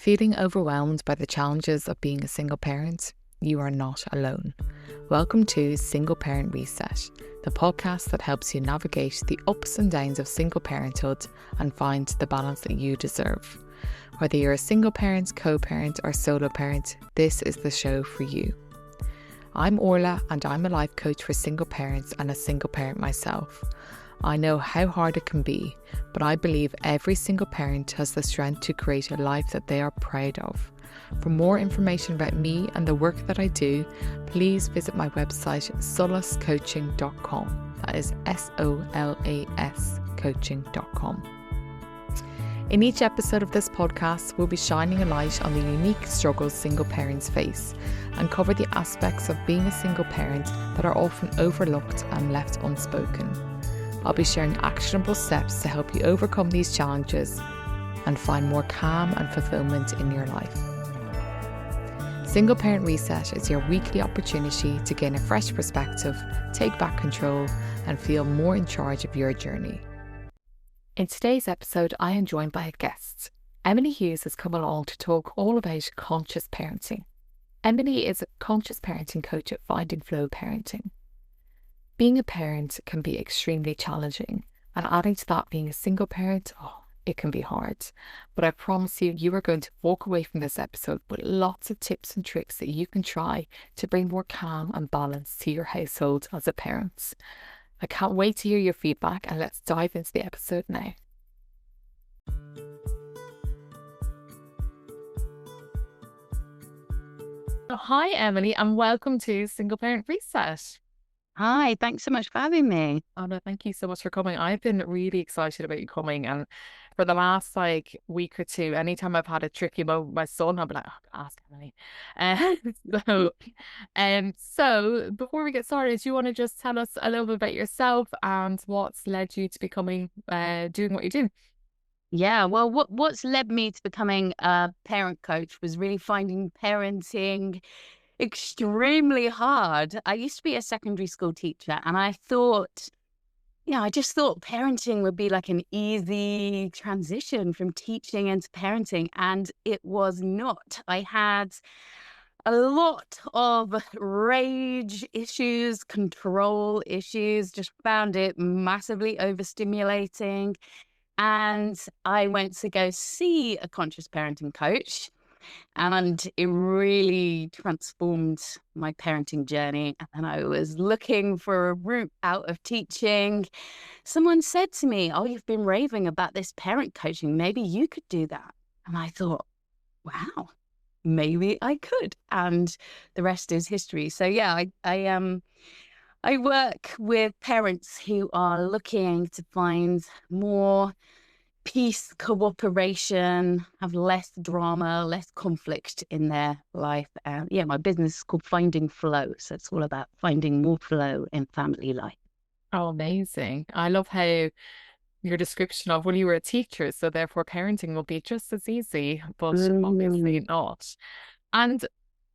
Feeling overwhelmed by the challenges of being a single parent? You are not alone. Welcome to Single Parent Reset, the podcast that helps you navigate the ups and downs of single parenthood and find the balance that you deserve. Whether you're a single parent, co-parent or solo parent, this is the show for you. I'm Orla and I'm a life coach for single parents and a single parent myself. I know how hard it can be, but I believe every single parent has the strength to create a life that they are proud of. For more information about me and the work that I do, please visit my website solascoaching.com. That is SOLAS coaching.com. In each episode of this podcast, we'll be shining a light on the unique struggles single parents face and cover the aspects of being a single parent that are often overlooked and left unspoken. I'll be sharing actionable steps to help you overcome these challenges and find more calm and fulfillment in your life. Single Parent Reset is your weekly opportunity to gain a fresh perspective, take back control, and feel more in charge of your journey. In today's episode, I am joined by a guest. Emily Hughes has come along to talk all about conscious parenting. Emily is a conscious parenting coach at Finding Flow Parenting. Being a parent can be extremely challenging, and adding to that being a single parent, it can be hard. But I promise you, you are going to walk away from this episode with lots of tips and tricks that you can try to bring more calm and balance to your household as a parent. I can't wait to hear your feedback, and let's dive into the episode now. Hi Emily, and welcome to Single Parent Reset. Hi, thanks so much for having me. Oh no, thank you so much for coming. I've been really excited about you coming, and for the last week or two, anytime I've had a tricky moment with my son, I'll be like, ask Emily. So before we get started, do you want to just tell us a little bit about yourself and what's led you to becoming doing what you do? Yeah, well, what's led me to becoming a parent coach was really finding parenting extremely hard. I used to be a secondary school teacher, and I just thought parenting would be like an easy transition from teaching into parenting, and it was not. I had a lot of rage issues, control issues, just found it massively overstimulating. And I went to go see a conscious parenting coach, and it really transformed my parenting journey. And I was looking for a route out of teaching. Someone said to me, "Oh, you've been raving about this parent coaching. Maybe you could do that." And I thought, wow, maybe I could. And the rest is history. So yeah, I work with parents who are looking to find more peace, cooperation, have less drama, less conflict in their life. My business is called Finding Flow. So it's all about finding more flow in family life. Oh, amazing. I love how your description of when you were a teacher, so therefore parenting will be just as easy, but obviously not. And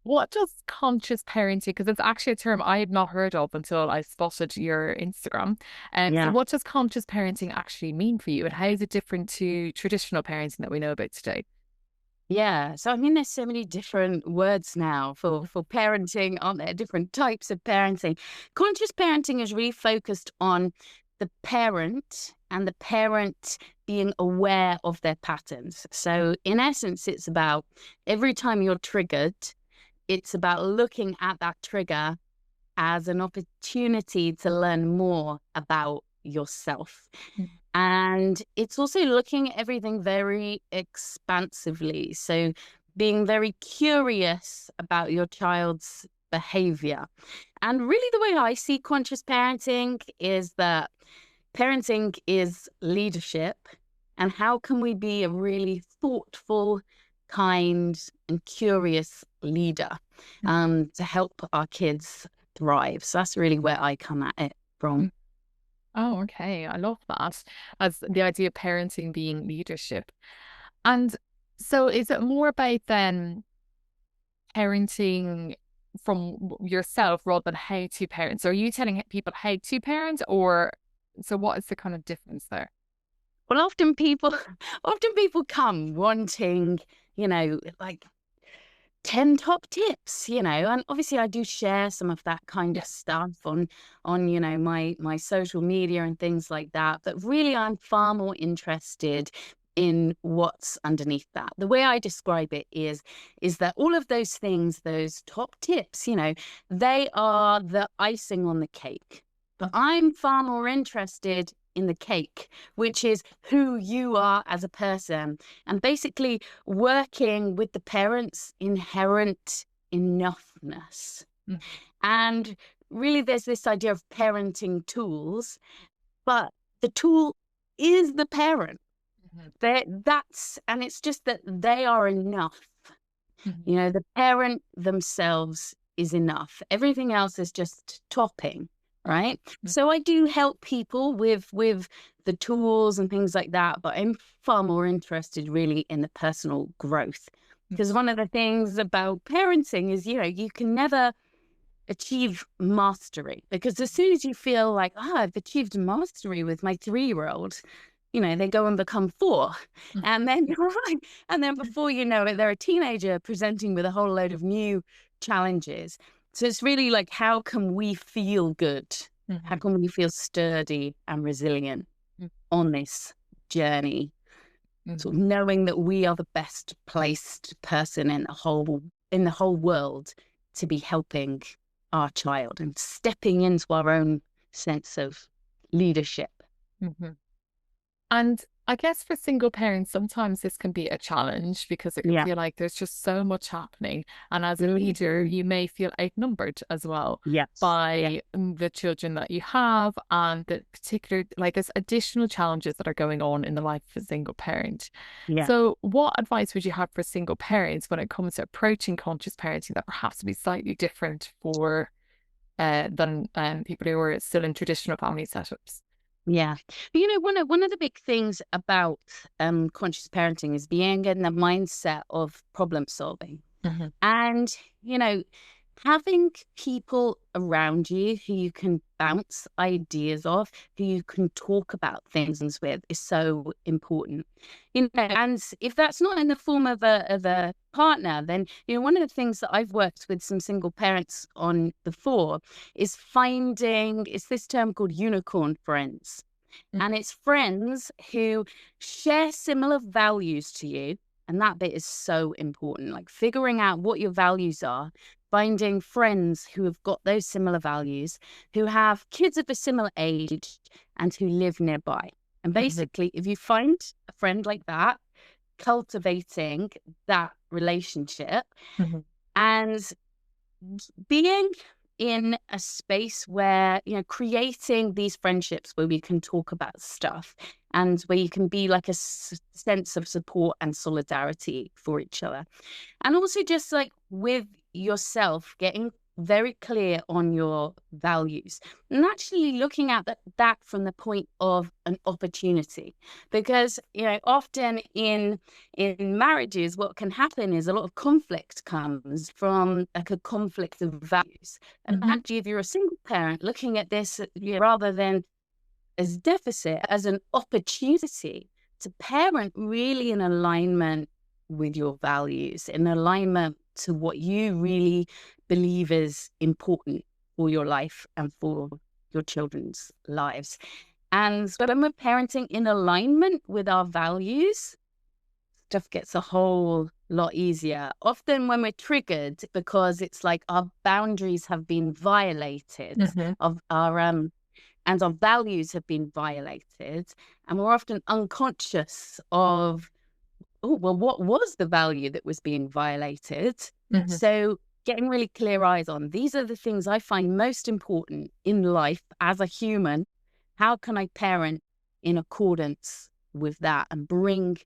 what does conscious parenting, because it's actually a term I had not heard of until I spotted your Instagram. So what does conscious parenting actually mean for you, and how is it different to traditional parenting that we know about today? Yeah. So, there's so many different words now for parenting, aren't there? Different types of parenting. Conscious parenting is really focused on the parent and the parent being aware of their patterns. So, in essence, it's about every time you're triggered, it's about looking at that trigger as an opportunity to learn more about yourself. And it's also looking at everything very expansively. So being very curious about your child's behavior. And really the way I see conscious parenting is that parenting is leadership. And how can we be a really thoughtful, kind and curious leader to help our kids thrive? So that's really where I come at it from. Oh, okay. I love that. As the idea of parenting being leadership. And so is it more about then parenting from yourself rather than how to parent? So are you telling people how to parent, or so what is the kind of difference there? Well, often people come wanting, like 10 top tips, and obviously I do share some of that kind of stuff on my social media and things like that, but really I'm far more interested in what's underneath that. The way I describe it is that all of those things, those top tips, they are the icing on the cake, but I'm far more interested in the cake, which is who you are as a person, and basically working with the parents' inherent enoughness. And really, there's this idea of parenting tools, but the tool is the parent. And it's just that they are enough. The parent themselves is enough. Everything else is just topping, right? So I do help people with the tools and things like that, but I'm far more interested really in the personal growth. Because one of the things about parenting is, you can never achieve mastery, because as soon as you feel like, I've achieved mastery with my 3-year-old, they go and become 4. And then and then before you know it, they're a teenager presenting with a whole load of new challenges. So it's really like, how can we feel good? How can we feel sturdy and resilient on this journey? Sort of knowing that we are the best placed person in the whole world to be helping our child and stepping into our own sense of leadership. And I guess for single parents, sometimes this can be a challenge because it can feel like there's just so much happening. And as a leader, you may feel outnumbered as well by the children that you have, and the particular, like, there's additional challenges that are going on in the life of a single parent. So what advice would you have for single parents when it comes to approaching conscious parenting that perhaps would be slightly different for than people who are still in traditional family setups? Yeah. One of the big things about conscious parenting is being in the mindset of problem solving. And, having people around you who you can bounce ideas off, who you can talk about things with, is so important. And if that's not in the form of a partner, then, one of the things that I've worked with some single parents on before is it's this term called unicorn friends. And it's friends who share similar values to you. And that bit is so important, like figuring out what your values are, finding friends who have got those similar values, who have kids of a similar age, and who live nearby. And basically, if you find a friend like that, cultivating that relationship and being in a space where, creating these friendships where we can talk about stuff and where you can be like a sense of support and solidarity for each other. And also just like with yourself, getting very clear on your values and actually looking at that from the point of an opportunity. Because, often in marriages, what can happen is a lot of conflict comes from like a conflict of values. And actually, if you're a single parent looking at this, rather than as deficit, as an opportunity to parent really in alignment with your values, in alignment to what you really believe is important for your life and for your children's lives. And when we're parenting in alignment with our values, stuff gets a whole lot easier. Often when we're triggered because it's like our boundaries have been violated, of our and our values have been violated, and we're often unconscious of, what was the value that was being violated? So getting really clear eyes on, these are the things I find most important in life as a human. How can I parent in accordance with that and bring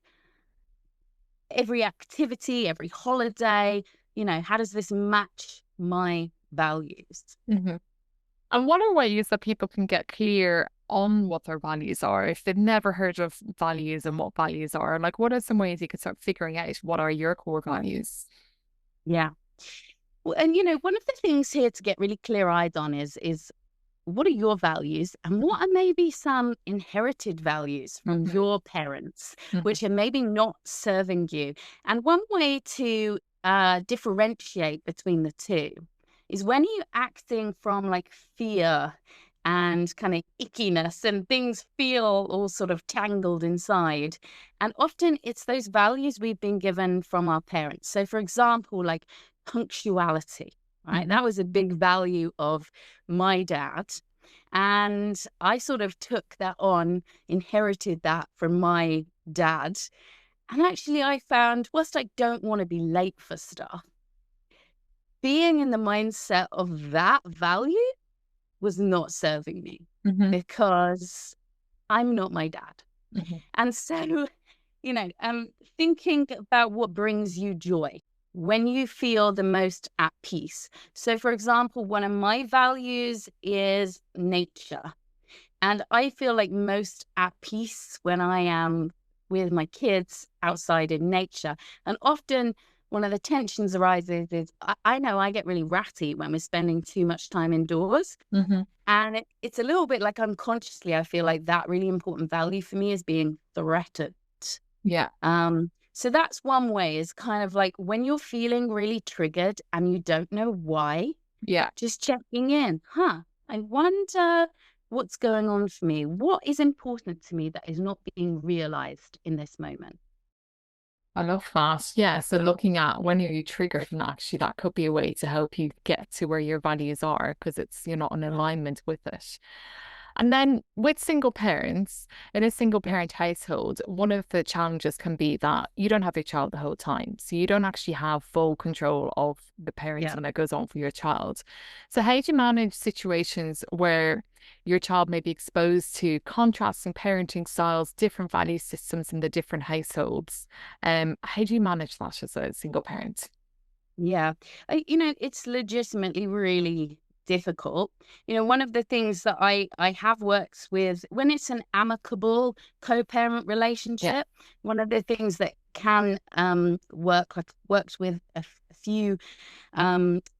every activity, every holiday, how does this match my values? And what are ways that people can get clear on what their values are if they've never heard of values and what values are? Like, what are some ways you could start figuring out what are your core values? Yeah. Well, and one of the things here to get really clear-eyed on is what are your values and what are maybe some inherited values from your parents, Mhm. which are maybe not serving you? And one way to differentiate between the two is when you're acting from like fear and kind of ickiness and things feel all sort of tangled inside. And often it's those values we've been given from our parents. So, for example, like punctuality, right? Mhm. That was a big value of my dad. And I sort of took that on, inherited that from my dad. And actually, I found, whilst I don't want to be late for stuff, being in the mindset of that value was not serving me Mhm. because I'm not my dad. Mhm. And so, thinking about what brings you joy when you feel the most at peace. So, for example, one of my values is nature. And I feel like most at peace when I am with my kids outside in nature. And often one of the tensions arises is I know I get really ratty when we're spending too much time indoors. Mhm. And it's a little bit like unconsciously, I feel like that really important value for me is being threatened. Yeah. So that's one way is kind of like when you're feeling really triggered and you don't know why, Yeah. just checking in. I wonder what's going on for me. What is important to me that is not being realized in this moment? I love that. Yeah. So looking at when are you triggered, and actually that could be a way to help you get to where your values are because it's you're not in alignment with it. And then with single parents, in a single parent household, one of the challenges can be that you don't have your child the whole time. So you don't actually have full control of the Yeah. parenting that goes on for your child. So how do you manage situations where your child may be exposed to contrasting parenting styles, different value systems in the different households? How do you manage that as a single parent? Yeah. It's legitimately really difficult. One of the things that I have worked with when it's an amicable co-parent Yeah. relationship, one of the things that can works with a few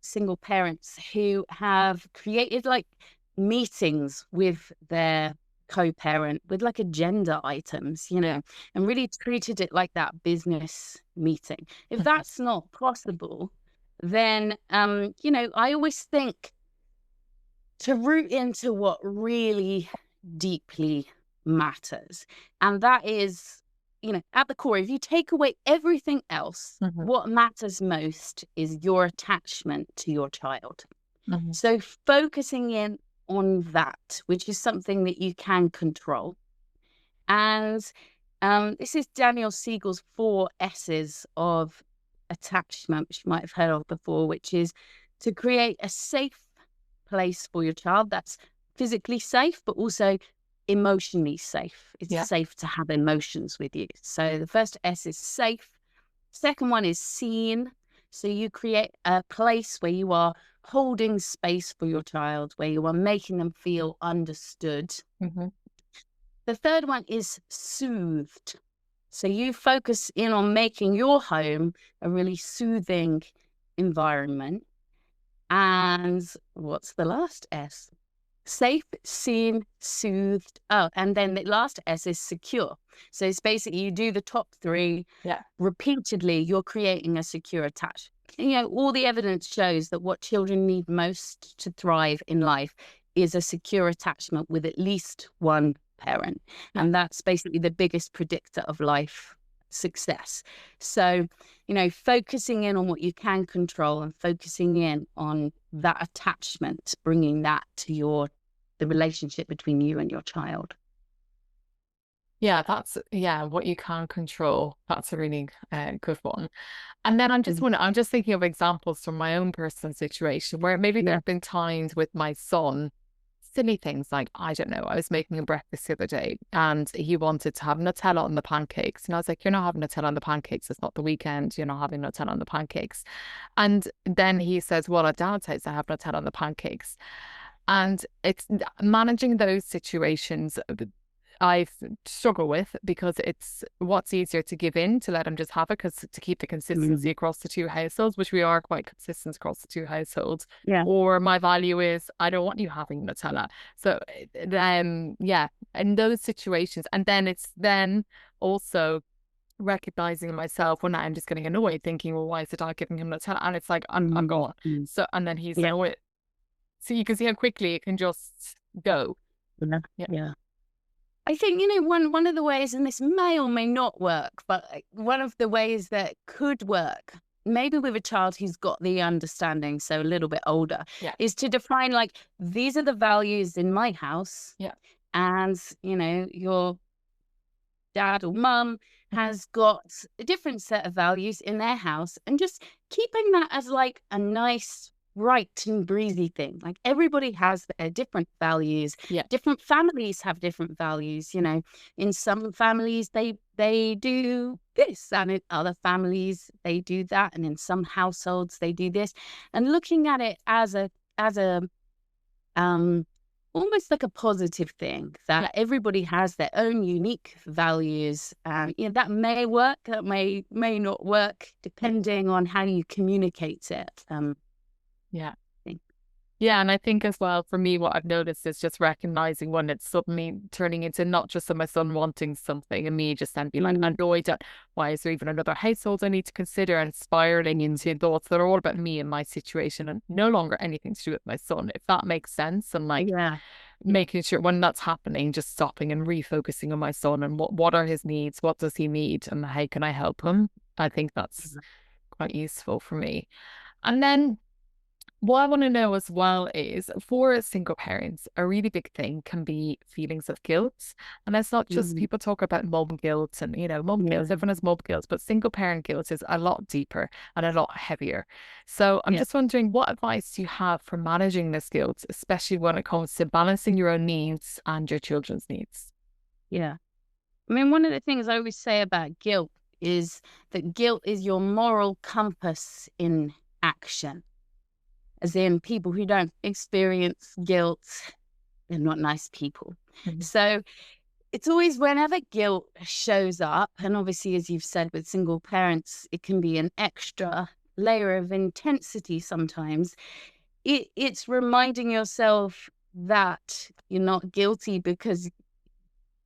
single parents who have created like meetings with their co-parent with like agenda items, and really treated it like that business meeting. If Mhm. that's not possible, then I always think to root into what really deeply matters. And that is, at the core, if you take away everything else, Mhm. what matters most is your attachment to your child. Mhm. So focusing in on that, which is something that you can control. And this is Daniel Siegel's 4 S's of attachment, which you might have heard of before, which is to create a safe place for your child that's physically safe, but also emotionally safe. It's Yeah. safe to have emotions with you. So the first S is safe. Second one is seen. So you create a place where you are holding space for your child, where you are making them feel understood. Mhm. The third one is soothed. So you focus in on making your home a really soothing environment. And what's the last S? Safe, seen, soothed. Oh, and then the last S is secure. So it's basically you do the top three Yeah. repeatedly, you're creating a secure attach. All the evidence shows that what children need most to thrive in life is a secure attachment with at least one parent. Yeah. And that's basically the biggest predictor of life success. So, focusing in on what you can control and focusing in on that attachment, bringing that to the relationship between you and your child. Yeah, that's yeah, what you can control. That's a really good one. And then I'm just thinking of examples from my own personal situation where maybe there Yeah. have been times with my son, silly things like, I don't know, I was making him breakfast the other day and he wanted to have Nutella on the pancakes. And I was like, you're not having Nutella on the pancakes. It's not the weekend. You're not having Nutella on the pancakes. And then he says, well, at dad's house, I have Nutella on the pancakes. And it's managing those situations. I struggle with, because it's what's easier to give in, to let him just have it, because to keep the consistency across the two households, which we are quite consistent across the two households. Yeah. Or my value is, I don't want you having Nutella. So yeah, in those situations. And then it's then also recognizing in myself when I'm just getting annoyed, thinking, well, why is the dad giving him Nutella? And it's like, I'm gone. So, and then he's annoyed. So you can see how quickly it can just go. Yeah. I think, one of the ways, and this may or may not work, but one of the ways that could work, maybe with a child who's got the understanding, so a little bit older, is to define, like, these are the values in my house. Yeah. And, your dad or mum has got a different set of values in their house, and just keeping that as like a nice, bright and breezy thing. Like, everybody has their different values. Different families have different values. In some families they do this, and in other families they do that, and in some households they do this. And looking at it as a almost like a positive thing, that everybody has their own unique values. That may work, that may not work, depending on how you communicate it. Yeah, and I think as well, for me, what I've noticed is just recognizing when it's suddenly turning into not just my son wanting something and me just then being like annoyed at, why is there even another household I need to consider, and spiraling into thoughts that are all about me and my situation and no longer anything to do with my son, if that makes sense. And like making sure when that's happening, just stopping and refocusing on my son and what are his needs, what does he need, and how can I help him. I think that's quite useful for me. And then what I want to know as well is, for single parents, a really big thing can be feelings of guilt. And it's not just people talk about mom guilt and, mom guilt, everyone has mom guilt, but single parent guilt is a lot deeper and a lot heavier. So I'm just wondering, what advice do you have for managing this guilt, especially when it comes to balancing your own needs and your children's needs? Yeah. I mean, one of the things I always say about guilt is that guilt is your moral compass in action. As in, people who don't experience guilt, they're not nice people. So it's always, whenever guilt shows up, and obviously, as you've said, with single parents, it can be an extra layer of intensity sometimes. It's reminding yourself that you're not guilty, because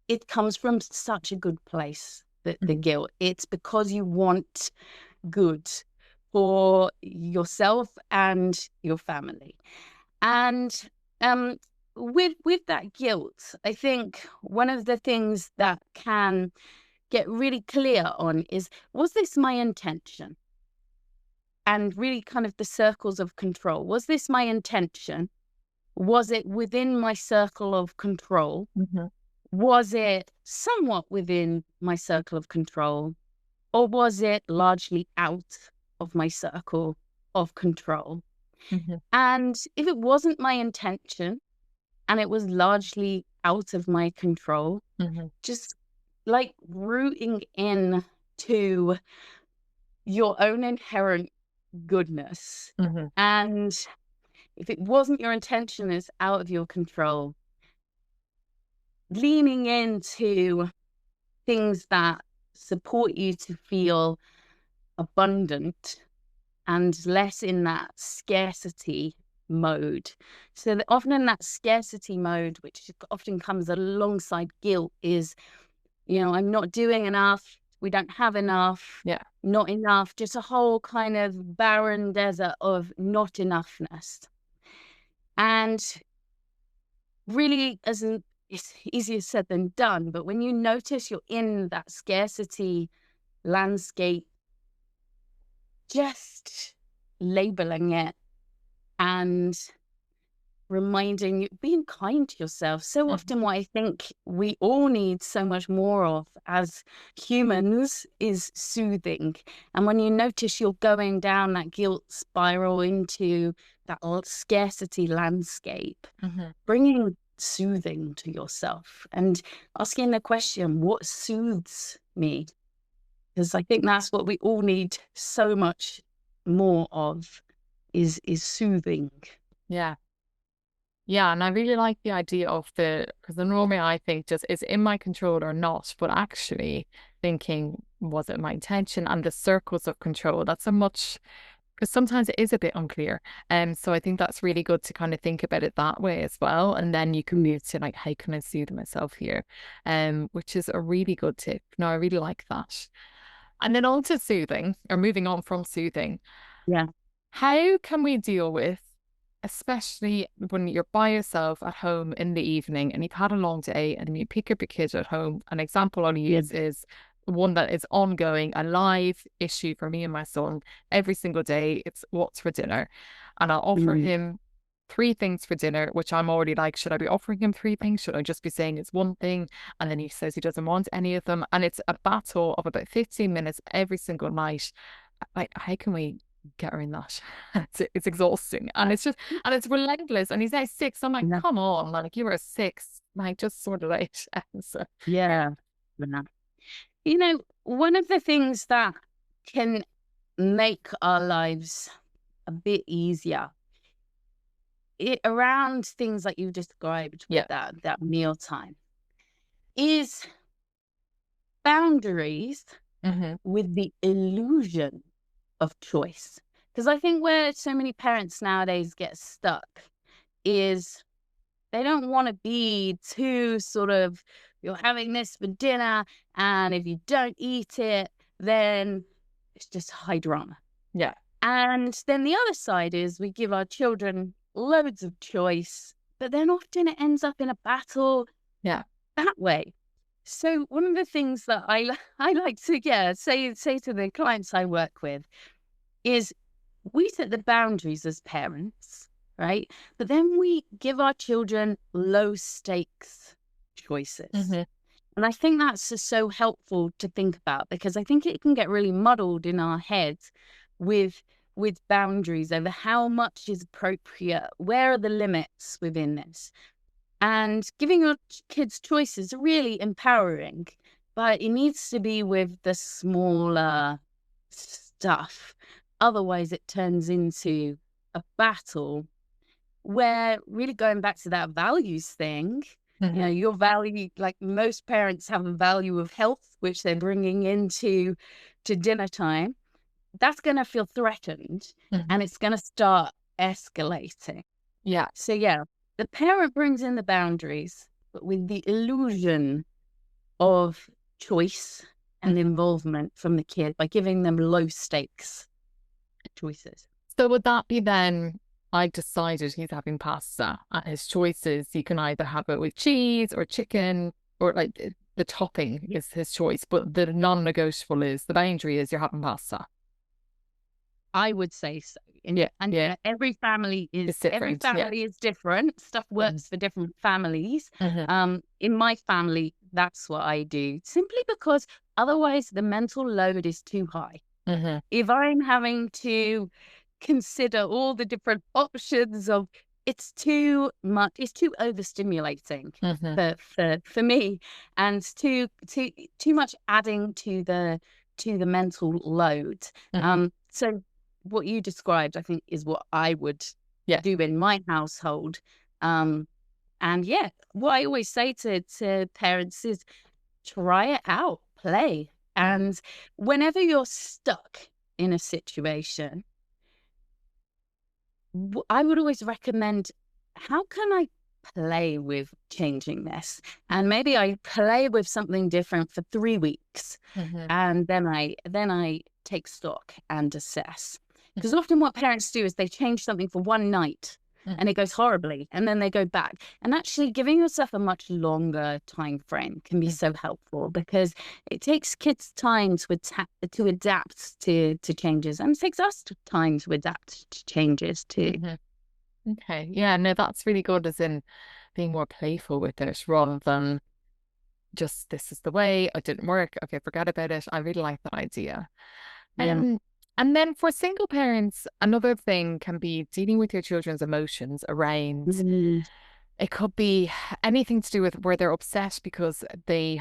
it comes from such a good place, the guilt. It's because you want good for yourself and your family. And with that guilt, I think one of the things that can get really clear on is, was this my intention? And really kind of the circles of control. Was this my intention? Was it within my circle of control? Was it somewhat within my circle of control? Or was it largely out of my circle of control? And if it wasn't my intention and it was largely out of my control, just like rooting in to your own inherent goodness. And if it wasn't your intention, it's out of your control, leaning into things that support you to feel abundant and less in that scarcity mode. So that often in that scarcity mode, which often comes alongside guilt, is, I'm not doing enough, we don't have enough, not enough, just a whole kind of barren desert of not enoughness. And really, it's easier said than done, but when you notice you're in that scarcity landscape, just labeling it and reminding you, being kind to yourself. So often what I think we all need so much more of as humans is soothing. And when you notice you're going down that guilt spiral into that scarcity landscape, bringing soothing to yourself and asking the question, what soothes me? Because I think that's what we all need so much more of, is soothing. Yeah. Yeah, and I really like the idea of because normally I think just is it in my control or not, but actually thinking, was it my intention and the circles of control? That's a much, because sometimes it is a bit unclear. So I think that's really good to kind of think about it that way as well. And then you can move to like, how can I soothe myself here? Which is a really good tip. No, I really like that. And then on to soothing, or moving on from soothing. Yeah. How can we deal with, especially when you're by yourself at home in the evening and you've had a long day and you pick up your kid at home? An example I'll Yeah. use is one that is ongoing, a live issue for me and my son every single day. It's what's for dinner. And I'll offer Mm. him three things for dinner, which I'm already like, should I be offering him three things? Should I just be saying it's one thing? And then he says he doesn't want any of them. And it's a battle of about 15 minutes every single night. Like, how can we get around that? It's exhausting. And it's just, and it's relentless. And he's now 6. I'm like, Yeah. come on, like you were 6. Like, just sort of like, so, Yeah. Yeah. You know, one of the things that can make our lives a bit easier around things like you described with yeah. that mealtime is boundaries Mm-hmm. with the illusion of choice. Because I think where so many parents nowadays get stuck is they don't want to be too sort of, you're having this for dinner, and if you don't eat it, then it's just high drama. Yeah. And then the other side is we give our children loads of choice, but then often it ends up in a battle Yeah. that way. So one of the things that I like to say to the clients I work with is we set the boundaries as parents, right? But then we give our children low stakes choices. Mm-hmm. And I think that's just so helpful to think about, because I think it can get really muddled in our heads with boundaries over how much is appropriate, where are the limits within this. And giving your kids choices is really empowering, but it needs to be with the smaller stuff. Otherwise, it turns into a battle where, really going back to that values thing, Mm-hmm. your value, like most parents have a value of health, which they're bringing into dinner time. That's going to feel threatened, Mm-hmm. and it's going to start escalating. Yeah. So yeah, the parent brings in the boundaries, but with the illusion of choice and involvement from the kid by giving them low stakes choices. So would that be then, I decided he's having pasta and his choices, you can either have it with cheese or chicken, or like the topping is his choice, but the non-negotiable is, the boundary is you're having pasta. I would say so. Yeah. And Yeah. every family It's different. Yeah. is different. Stuff works for different families. Mm-hmm. In my family, that's what I do, simply because otherwise the mental load is too high. Mm-hmm. If I'm having to consider all the different options of, it's too much, it's too overstimulating Mm-hmm. for me, and too much adding to the mental load. Mm-hmm. So what you described, I think, is what I would Yeah. do in my household. And yeah, what I always say to parents is try it out, play. And whenever you're stuck in a situation, I would always recommend, how can I play with changing this? And maybe I play with something different for 3 weeks. Mm-hmm. And then I take stock and assess. Because often what parents do is they change something for one night and it goes horribly, and then they go back. And actually giving yourself a much longer time frame can be so helpful, because it takes kids time to adapt to changes, and it takes us time to adapt to changes too. Mm-hmm. Okay. Yeah, no, that's really good, as in being more playful with it rather than just, this is the way, it didn't work, okay, forget about it. I really like that idea. Yeah. And then for single parents, another thing can be dealing with your children's emotions around, it could be anything to do with where they're upset because there's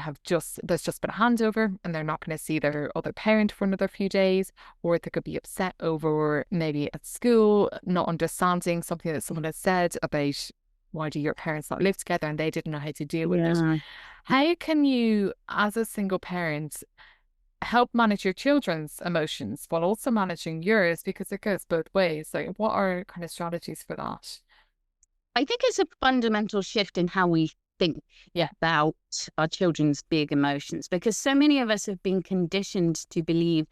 just been a handover and they're not going to see their other parent for another few days, or they could be upset over maybe at school not understanding something that someone has said about why do your parents not live together? And they didn't know how to deal with it. Yeah. How can you, as a single parent, help manage your children's emotions while also managing yours? Because it goes both ways. Like, what are kind of strategies for that? I think it's a fundamental shift in how we think about our children's big emotions, because so many of us have been conditioned to believe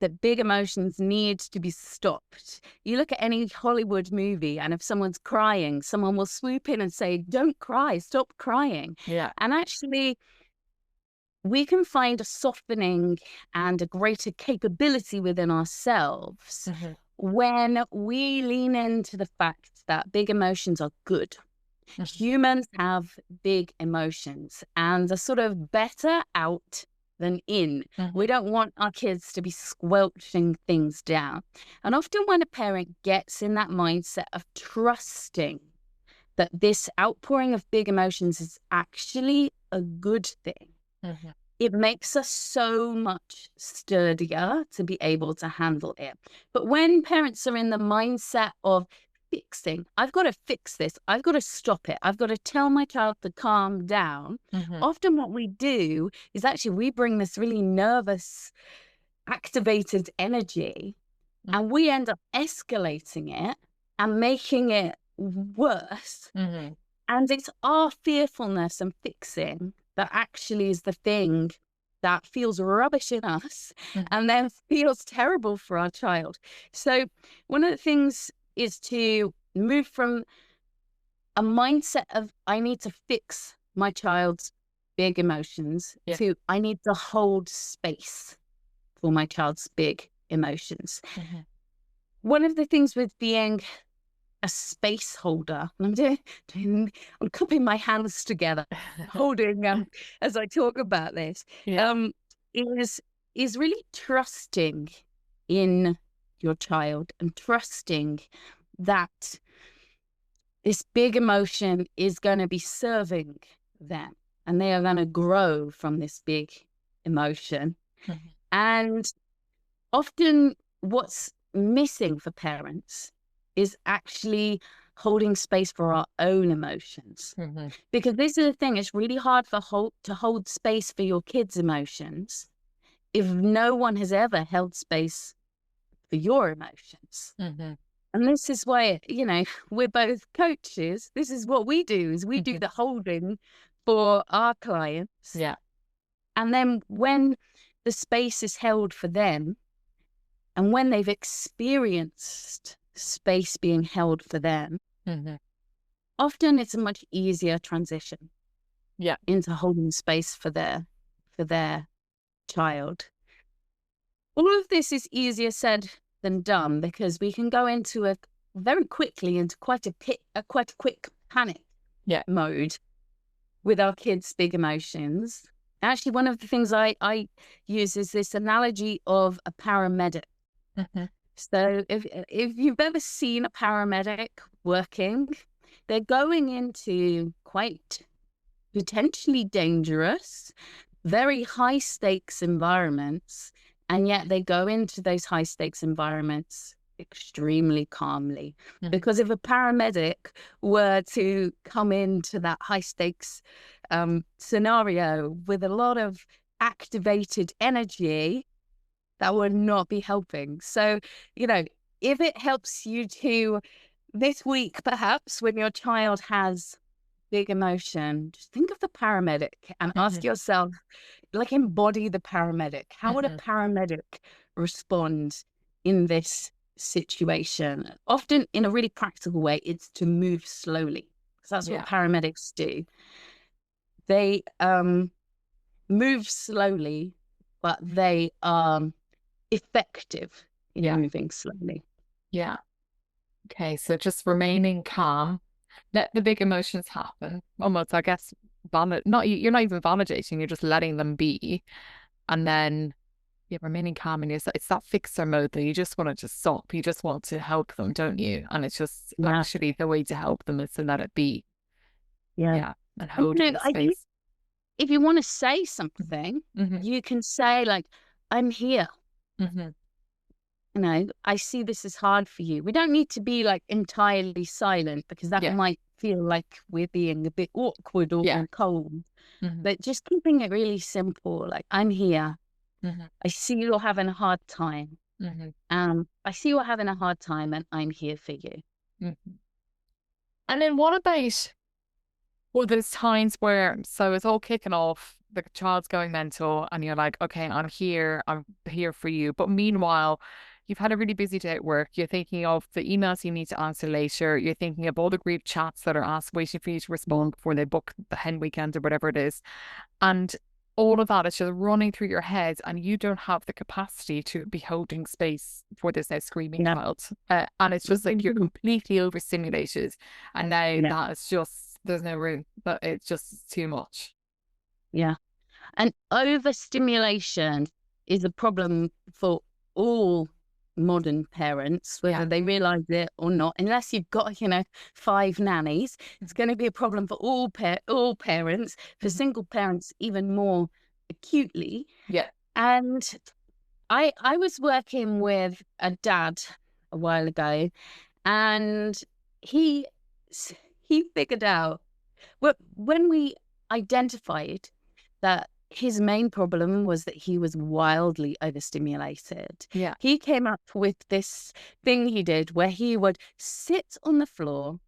that big emotions need to be stopped. You look at any Hollywood movie, and if someone's crying, someone will swoop in and say, "Don't cry, stop crying." Yeah. And actually, we can find a softening and a greater capability within ourselves when we lean into the fact that big emotions are good. Humans have big emotions, and are sort of better out than in. We don't want our kids to be squelching things down. And often when a parent gets in that mindset of trusting that this outpouring of big emotions is actually a good thing, it makes us so much sturdier to be able to handle it. But when parents are in the mindset of fixing, I've got to fix this, I've got to stop it, I've got to tell my child to calm down, often what we do is actually we bring this really nervous, activated energy, and we end up escalating it and making it worse. And it's our fearfulness and fixing that actually is the thing that feels rubbish in us and then feels terrible for our child. So one of the things is to move from a mindset of I need to fix my child's big emotions to I need to hold space for my child's big emotions. One of the things with being a space holder, and I'm cupping my hands together, holding as I talk about this, is really trusting in your child and trusting that this big emotion is going to be serving them and they are going to grow from this big emotion. And often what's missing for parents is actually holding space for our own emotions. Because this is the thing, it's really hard to hold space for your kids' emotions if no one has ever held space for your emotions. And this is why, we're both coaches. This is what we do, is we do the holding for our clients. And then when the space is held for them, and when they've experienced space being held for them, often it's a much easier transition into holding space for their child. All of this is easier said than done, because we can go into very quickly into quite a quick panic mode with our kids' big emotions. Actually, one of the things I use is this analogy of a paramedic. So if you've ever seen a paramedic working, they're going into quite potentially dangerous, very high stakes environments, and yet they go into those high stakes environments extremely calmly. Because if a paramedic were to come into that high stakes scenario with a lot of activated energy, that would not be helping. So, if it helps you to this week, perhaps when your child has big emotion, just think of the paramedic and ask yourself, embody the paramedic. How would a paramedic respond in this situation? Often in a really practical way, it's to move slowly, because that's what paramedics do. They move slowly, but they are effective in moving slowly. Okay, so just remaining calm, let the big emotions happen. Almost, I guess, you're not even validating, you're just letting them be. And then remaining calm, and it's that fixer mode that you just want to stop. You just want to help them, don't you? And it's just actually the way to help them is to let it be. And hold the space. If you want to say something, you can say I'm here. I see this is hard for you. We don't need to be entirely silent, because that might feel like we're being a bit awkward Yeah. or cold. Hmm. But just keeping it really simple, like, I'm here. Hmm. I see you're having a hard time. Hmm. I see you're having a hard time and I'm here for you. Hmm. And then what about, well, there's times where, so it's all kicking off, the child's going mental, and you're like, okay, I'm here for you. But meanwhile, you've had a really busy day at work. You're thinking of the emails you need to answer later. You're thinking of all the group chats that are asked, waiting for you to respond before they book the hen weekend or whatever it is. And all of that is just running through your head, and you don't have the capacity to be holding space for this now screaming Yeah. child. And it's just like you're completely overstimulated. And now Yeah. that is just, there's no room, but it's just too much. Yeah. And overstimulation is a problem for all modern parents, whether Yeah. they realize it or not. Unless you've got, 5 nannies, it's going to be a problem for all parents, for single parents even more acutely. Yeah. And I was working with a dad a while ago, and he he figured out, when we identified that his main problem was that he was wildly overstimulated, Yeah. he came up with this thing he did where he would sit on the floor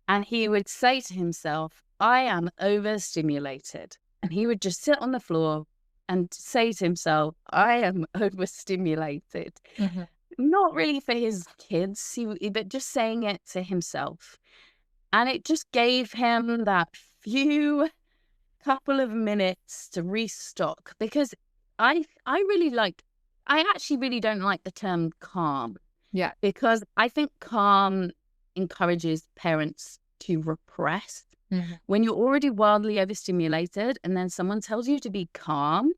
and he would say to himself, I am overstimulated. And he would just sit on the floor and say to himself, I am overstimulated. Hmm. Not really for his kids, but just saying it to himself. And it just gave him that few couple of minutes to restock, because I actually really don't like the term calm, Yeah. because I think calm encourages parents to repress. Hmm. When you're already wildly overstimulated and then someone tells you to be calm,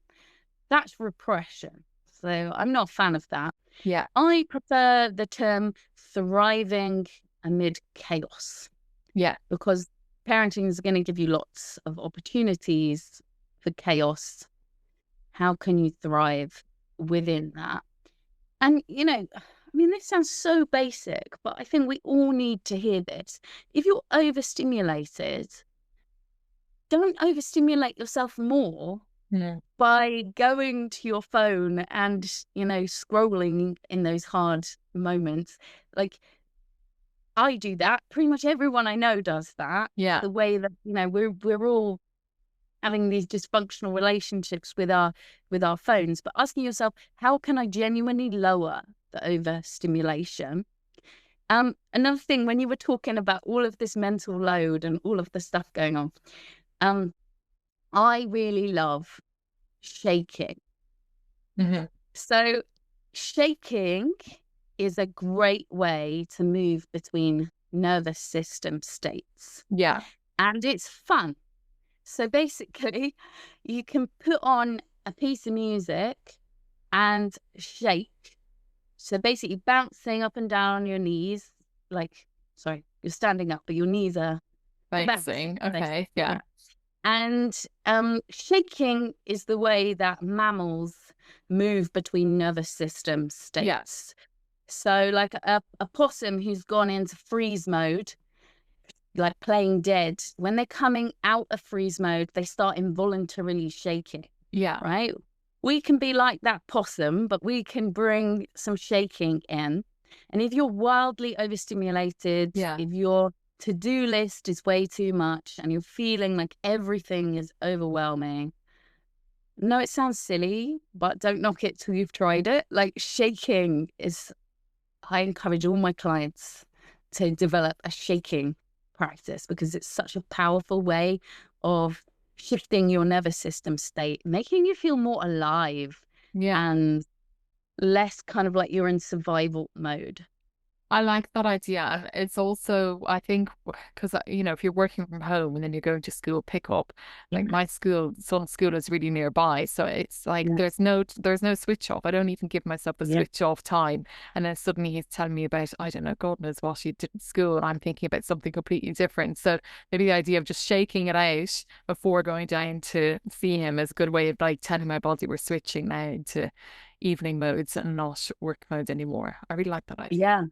that's repression. So I'm not a fan of that. Yeah. I prefer the term thriving amid chaos, Yeah. because parenting is going to give you lots of opportunities for chaos. How can you thrive within that? And, this sounds so basic, but I think we all need to hear this. If you're overstimulated, don't overstimulate yourself more Mm. by going to your phone and, scrolling in those hard moments. Like, I do that. Pretty much everyone I know does that. Yeah. The way that, we're all having these dysfunctional relationships with our phones, but asking yourself, how can I genuinely lower the overstimulation? Another thing, when you were talking about all of this mental load and all of the stuff going on, I really love shaking. Hmm. So shaking is a great way to move between nervous system states, Yeah. and it's fun. So basically, you can put on a piece of music and shake. So basically, bouncing up and down on your knees, like, sorry, you're standing up, but your knees are bouncing. Bouncing. Okay. Yeah. Yeah. And shaking is the way that mammals move between nervous system Yeah. states. So, like a possum who's gone into freeze mode, like playing dead, when they're coming out of freeze mode, they start involuntarily shaking, Yeah. right? We can be like that possum, but we can bring some shaking in. And if you're wildly overstimulated, Yeah. if your to-do list is way too much and you're feeling like everything is overwhelming, no, it sounds silly, but don't knock it till you've tried it. Like, shaking is, I encourage all my clients to develop a shaking practice, because it's such a powerful way of shifting your nervous system state, making you feel more alive Yeah. and less kind of like you're in survival mode. I like that idea. And it's also, I think, because, if you're working from home and then you're going to school pickup, like my son's school is really nearby. So it's like, Yeah. there's no switch off. I don't even give myself the Yeah. switch off time. And then suddenly he's telling me about, I don't know, God knows what he did at school. And I'm thinking about something completely different. So maybe the idea of just shaking it out before going down to see him is a good way of like telling my body we're switching now into evening modes and not work mode anymore. I really like that idea. Yeah.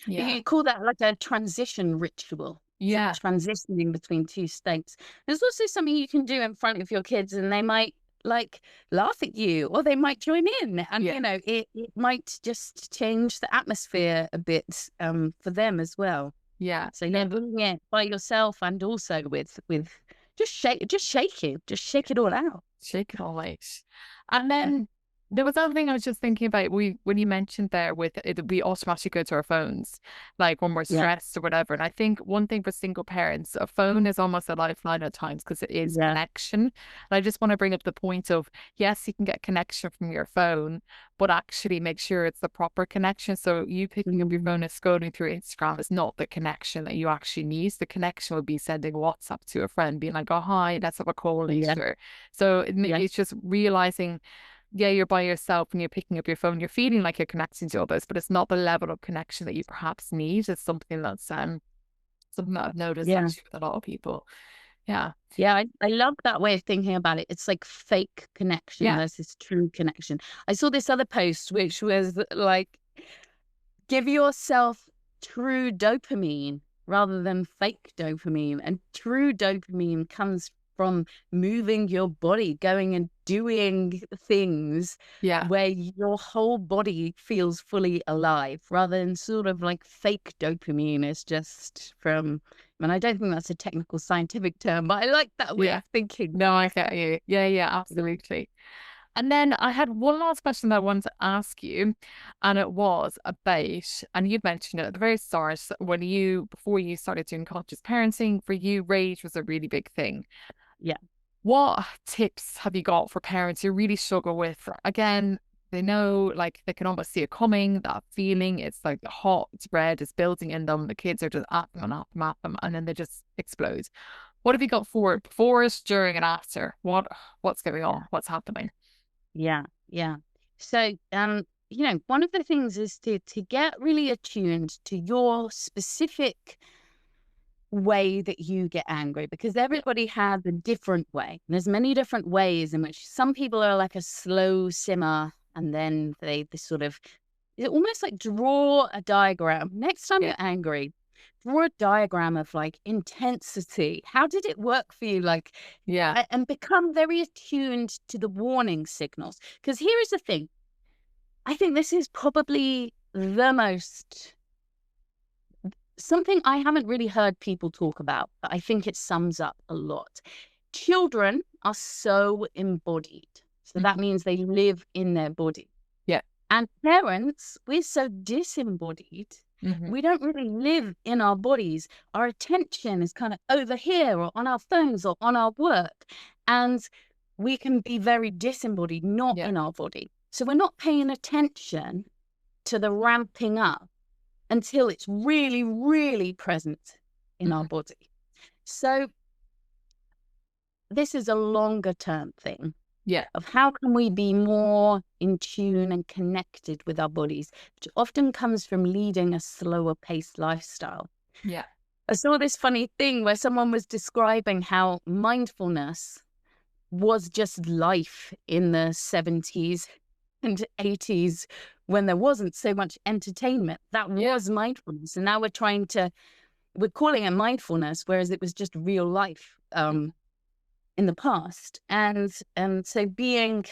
Yeah. You call that like a transition ritual. Yeah. transitioning between two states. There's also something you can do in front of your kids, and they might like laugh at you, or they might join in, and Yeah. it might just change the atmosphere a bit for them as well. Yeah. So yeah, doing it by yourself and also with just shake it all out. Shake it all out. And then there was other thing I was just thinking about. When you mentioned there with it, we automatically go to our phones, like when we're Yeah, stressed or whatever. And I think one thing for single parents, a phone is almost a lifeline at times because it is yeah, connection. And I just want to bring up the point of yes, you can get connection from your phone, but actually make sure it's the proper connection. So you picking up your mhm, phone and scrolling through Instagram is not the connection that you actually need. The connection would be sending WhatsApp to a friend, being like, "Oh hi, let's have a call yeah, later." So yeah, it's just realizing, yeah, you're by yourself and you're picking up your phone, you're feeling like you're connecting to others, but it's not the level of connection that you perhaps need. It's something that's something that I've noticed yeah. actually with a lot of people. Yeah. Yeah, I love that way of thinking about it. It's like fake connection Yeah. versus true connection. I saw this other post which was like, give yourself true dopamine rather than fake dopamine. And true dopamine comes from moving your body, going and doing things Yeah. where your whole body feels fully alive, rather than sort of like fake dopamine is just from, and I don't think that's a technical scientific term, but I like that way Yeah. of thinking. No, I get you. Yeah, yeah, absolutely. And then I had one last question that I wanted to ask you, and it was about, and you'd mentioned it at the very start, before you started doing conscious parenting, for you, rage was a really big thing. Yeah. What tips have you got for parents who really struggle with, again, they know, like, they can almost see it coming, that feeling, it's like the hot dread is building in them, the kids are just at them and at them, at them, and then they just explode. What have you got for it before it, during, and after? What's going Yeah. on? What's happening? Yeah, yeah. So, one of the things is to get really attuned to your specific way that you get angry, because Yeah, everybody has a different way. There's many different ways in which some people are like a slow simmer, and then they sort of almost like draw a diagram. Next time yeah, you're angry, draw a diagram of like intensity. How did it work for you? Like, yeah, and become very attuned to the warning signals. Because here is the thing. I think this is probably the most something I haven't really heard people talk about, but I think it sums up a lot. Children are so embodied. So that mhm, means they live in their body. yeah, And parents, we're so disembodied. mhm, We don't really live in our bodies. Our attention is kind of over here or on our phones or on our work. And we can be very disembodied, not yeah, in our body. So we're not paying attention to the ramping up until it's really, really present in our mhm, body. So this is a longer term thing yeah, of how can we be more in tune and connected with our bodies, which often comes from leading a slower paced lifestyle. yeah, I saw this funny thing where someone was describing how mindfulness was just life in the 70s and 80s when there wasn't so much entertainment. That yeah, was mindfulness. And now we're calling it mindfulness, whereas it was just real life in the past. And so being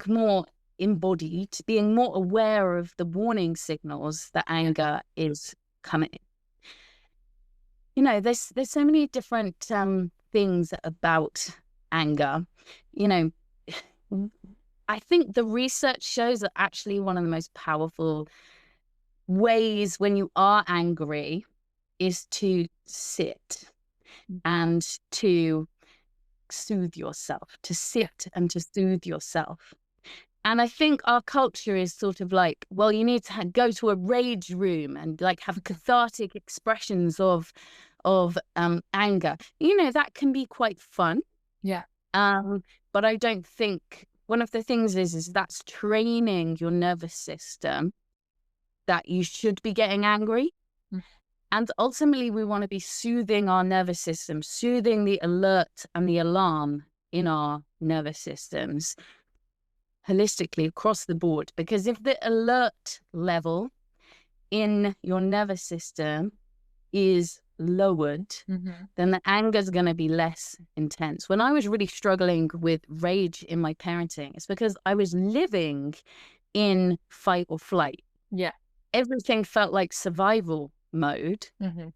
more embodied, being more aware of the warning signals that yeah, anger is coming. There's so many different things about anger. You know, I think the research shows that actually one of the most powerful ways when you are angry is to sit and to soothe yourself, to yeah, sit and to soothe yourself. And I think our culture is sort of like, well, you need to go to a rage room and like have cathartic expressions of anger. That can be quite fun. yeah, But I don't think one of the things is that's training your nervous system that you should be getting angry. mm, And ultimately, we want to be soothing our nervous system, soothing the alert and the alarm in our nervous systems holistically across the board. Because if the alert level in your nervous system is lowered, then the anger is going to be less intense. When I was really struggling with rage in my parenting, it's because I was living in fight or flight. Yeah. Everything felt like survival mode.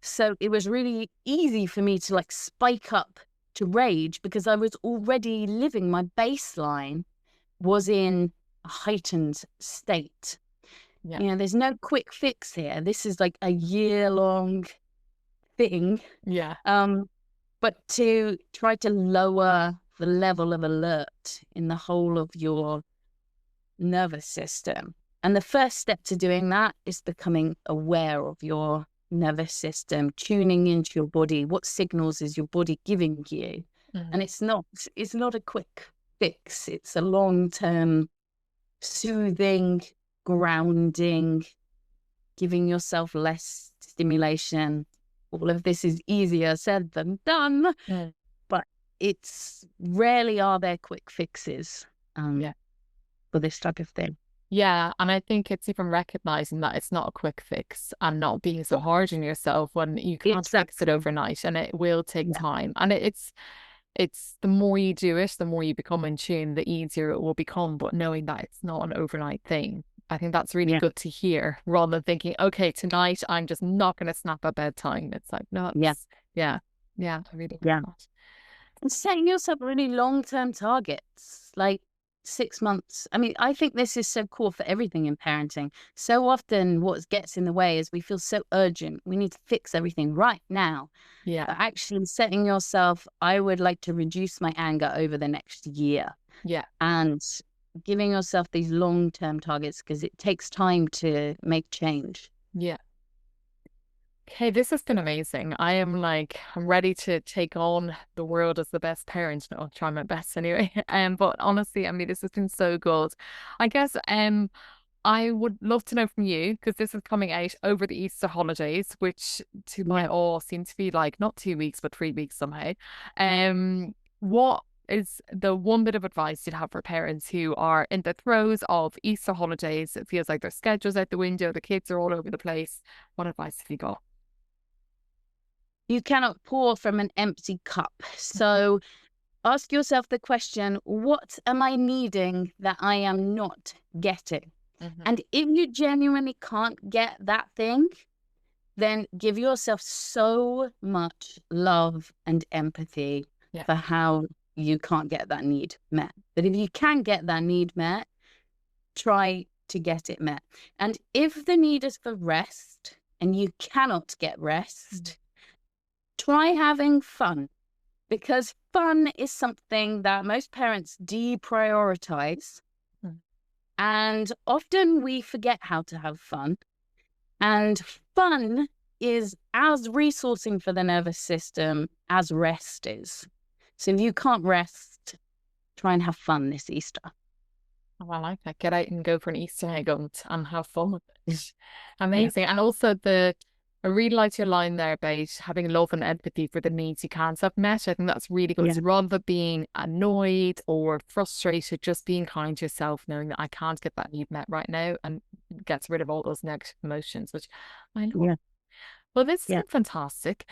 So it was really easy for me to like spike up to rage because I was already living, my baseline was in a heightened state. Yeah. You know, there's no quick fix here. This is like a year-long thing. Yeah. But to try to lower the level of alert in the whole of your nervous system. And the first step to doing that is becoming aware of your nervous system, tuning into your body. What signals is your body giving you? And it's not a quick fix. It's a long-term soothing, grounding, giving yourself less stimulation. All of this is easier said than done, but it's rarely are there quick fixes for this type of thing. Yeah, and I think it's even recognizing that it's not a quick fix and not being so hard on yourself when you can't fix it overnight, and it will take time. And it's the more you do it, the more you become in tune, the easier it will become. But knowing that it's not an overnight thing, I think that's really good to hear, rather than thinking, okay, tonight I'm just not going to snap at bedtime. It's like, no, I really like that. And setting yourself really long-term targets, like 6 months. I mean, I think this is so cool for everything in parenting. So often what gets in the way is we feel so urgent. We need to fix everything right now. Yeah. But actually setting yourself, I would like to reduce my anger over the next year. Yeah. And giving yourself these long-term targets, because it takes time to make change. Yeah. Okay, this has been amazing. I'm ready to take on the world as the best parent. I'll try my best anyway. But honestly, I mean, this has been so good. I guess I would love to know from you, because this is coming out over the Easter holidays, which to my awe seem to be like not 2 weeks, but 3 weeks somehow. What is the one bit of advice you'd have for parents who are in the throes of Easter holidays? It feels like their schedule's out the window, the kids are all over the place. What advice have you got? You cannot pour from an empty cup. So ask yourself the question, what am I needing that I am not getting? And if you genuinely can't get that thing, then give yourself so much love and empathy for how you can't get that need met. But if you can get that need met, try to get it met. And if the need is for rest and you cannot get rest, try having fun, because fun is something that most parents deprioritize. And often we forget how to have fun. And fun is as resourcing for the nervous system as rest is. So if you can't rest, try and have fun this Easter. Oh, I like that. Get out and go for an Easter egg hunt and have fun with it. Amazing. And also I really liked your line there about having love and empathy for the needs you can't have met. I think that's really good. So rather than being annoyed or frustrated, just being kind to yourself, knowing that I can't get that need met right now, and gets rid of all those negative emotions, which I love. Well, this has been fantastic.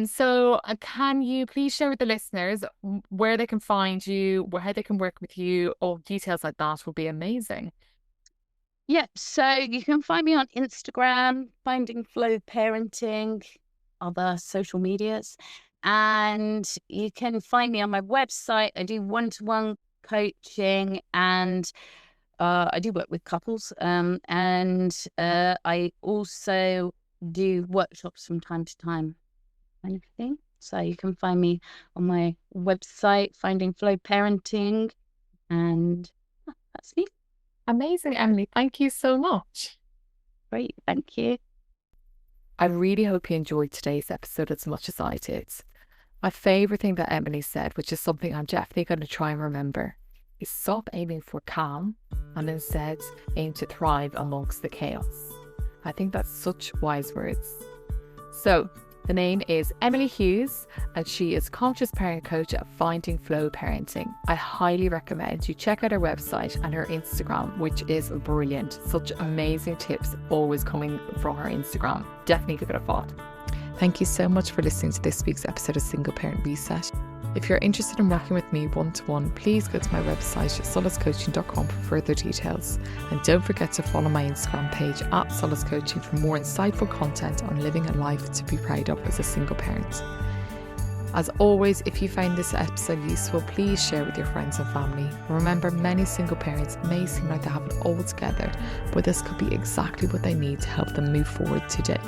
So can you please share with the listeners where they can find you, how they can work with you? All details like that would be amazing. Yeah, so you can find me on Instagram, Finding Flow Parenting, other social medias. And you can find me on my website. I do one-to-one coaching, and I do work with couples. And I also do workshops from time to time, kind of thing. So you can find me on my website, Finding Flow Parenting. And that's me. Amazing, Emily. Thank you so much. Great. Thank you. I really hope you enjoyed today's episode as much as I did. My favourite thing that Emily said, which is something I'm definitely going to try and remember, is stop aiming for calm and instead aim to thrive amongst the chaos. I think that's such wise words. So, the name is Emily Hughes, and she is conscious parent coach at Finding Flow Parenting. I highly recommend you check out her website and her Instagram, which is brilliant. Such amazing tips always coming from her Instagram. Definitely give it a thought. Thank you so much for listening to this week's episode of Single Parent Reset. If you're interested in working with me one-to-one, please go to my website solacecoaching.com for further details. And don't forget to follow my Instagram page @solacecoaching for more insightful content on living a life to be proud of as a single parent. As always, if you find this episode useful, please share with your friends and family. Remember, many single parents may seem like they have it all together, but this could be exactly what they need to help them move forward today.